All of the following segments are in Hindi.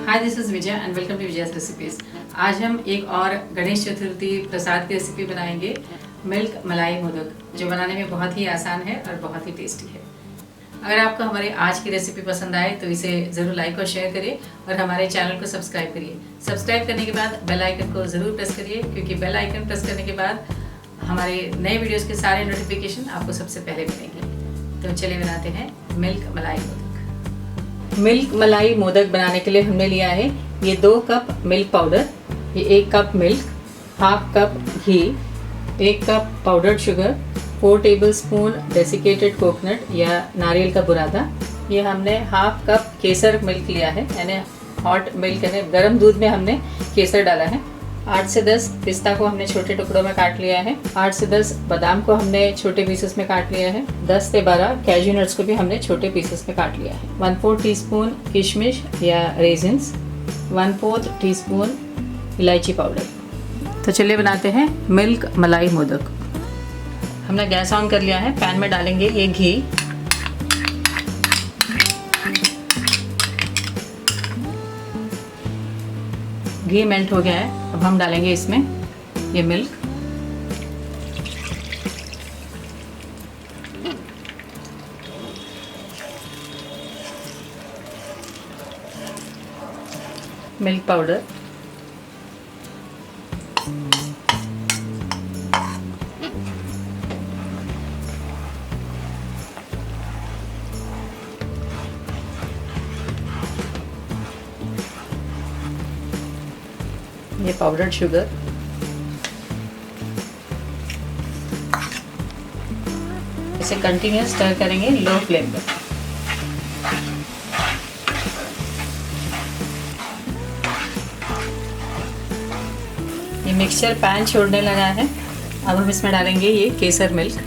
Hi this is Vijay and welcome to Vijay's recipes. आज हम एक और गणेश चतुर्थी प्रसाद की रेसिपी बनाएंगे, मिल्क मलाई मोदक, जो बनाने में बहुत ही आसान है और बहुत ही टेस्टी है। अगर आपको हमारी आज की रेसिपी पसंद आए तो इसे ज़रूर लाइक और शेयर करिए और हमारे चैनल को सब्सक्राइब करिए। सब्सक्राइब करने के बाद बेल आइकन को ज़रूर प्रेस करिए, क्योंकि बेल आइकन प्रेस करने के बाद हमारे नए वीडियोज़ के सारे नोटिफिकेशन आपको सबसे पहले मिलेंगे। तो चलिए बनाते हैं मिल्क मलाई मोदक। मिल्क मलाई मोदक बनाने के लिए हमने लिया है ये 2 कप मिल्क पाउडर, ये 1 कप मिल्क, हाफ कप घी, 1 cup powdered sugar, 4 tablespoon desiccated coconut या नारियल का बुरादा। ये हमने हाफ कप केसर मिल्क लिया है, यानी हॉट मिल्क, यानी गर्म दूध में हमने केसर डाला है। 8 से 10 पिस्ता को हमने छोटे टुकड़ों में काट लिया है। 8 से 10 बादाम को हमने छोटे पीसेस में काट लिया है। 10 से 12 कैज्यू नट्स को भी हमने छोटे पीसेस में काट लिया है। 1/4 टीस्पून किशमिश या रेजिन्स, 1/4 टीस्पून इलायची पाउडर। तो चलिए बनाते हैं मिल्क मलाई मोदक। हमने गैस ऑन कर लिया है। पैन में डालेंगे ये घी, घी मेल्ट हो गया है। अब हम डालेंगे इसमें ये मिल्क, मिल्क पाउडर, ये पाउडर्ड शुगर, इसे कंटिन्यूस स्टर करेंगे लो फ्लेम पर। ये मिक्सचर पैन छोड़ने लगा है। अब हम इसमें डालेंगे ये केसर मिल्क,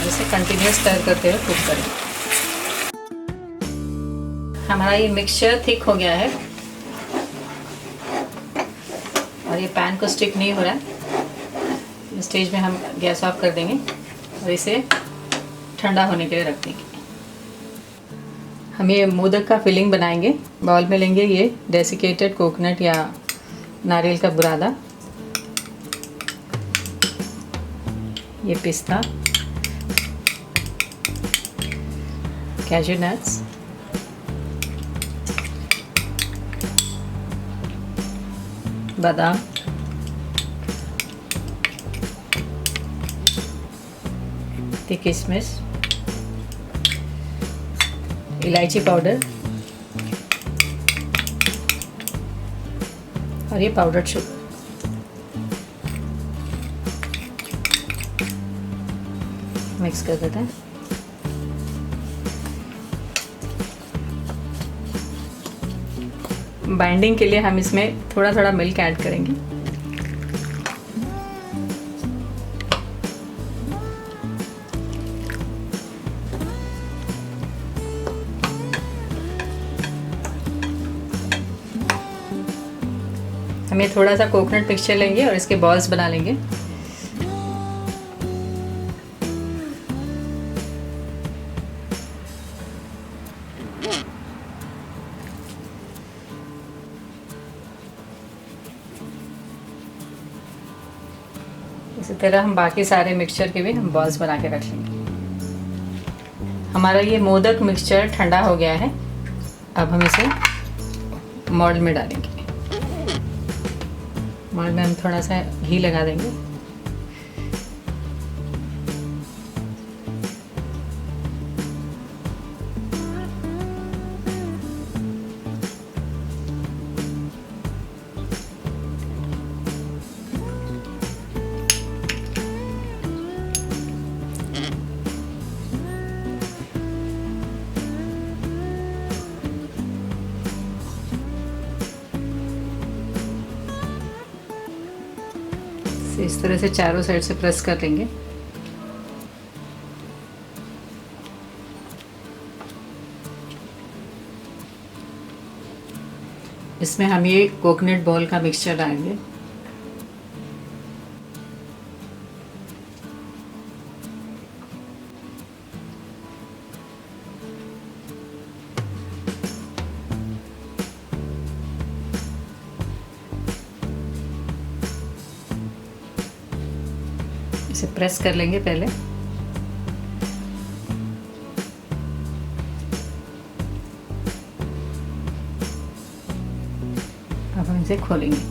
इसे कंटिन्यूस स्टर करते हुए कुक करेंगे। हमारा ये मिक्सचर थिक हो गया है और ये पैन को स्टिक नहीं हो रहा है। इस स्टेज में हम गैस ऑफ कर देंगे और इसे ठंडा होने के लिए रख देंगे। हम ये मोदक का फिलिंग बनाएंगे। बाउल में लेंगे ये डेसिकेटेड कोकोनट या नारियल का बुरादा, ये पिस्ता, कैज्यू नट्स, बादाम, किशमिश, इलायची पाउडर और ये पाउडर्ड शुगर। मिक्स कर देते हैं। बाइंडिंग के लिए हम इसमें थोड़ा थोड़ा मिल्क ऐड करेंगे। हम ये थोड़ा सा कोकोनट मिक्सचर लेंगे और इसके बॉल्स बना लेंगे। इसी तरह हम बाकी सारे मिक्सचर के भी हम बॉल्स बना के रख लेंगे। हमारा ये मोदक मिक्सचर ठंडा हो गया है। अब हम इसे मोल्ड में डालेंगे। मोल्ड में हम थोड़ा सा घी लगा देंगे। इस तरह से चारों साइड से प्रेस कर लेंगे। इसमें हम ये कोकोनट बॉल का मिक्सचर डालेंगे। इसे प्रेस कर लेंगे पहले। अब हम इसे खोलेंगे।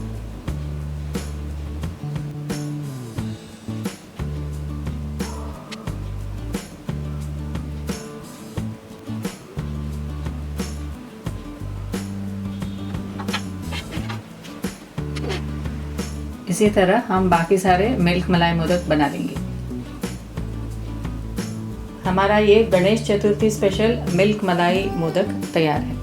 इसी तरह हम बाकी सारे मिल्क मलाई मोदक बना लेंगे। हमारा ये गणेश चतुर्थी स्पेशल मिल्क मलाई मोदक तैयार है।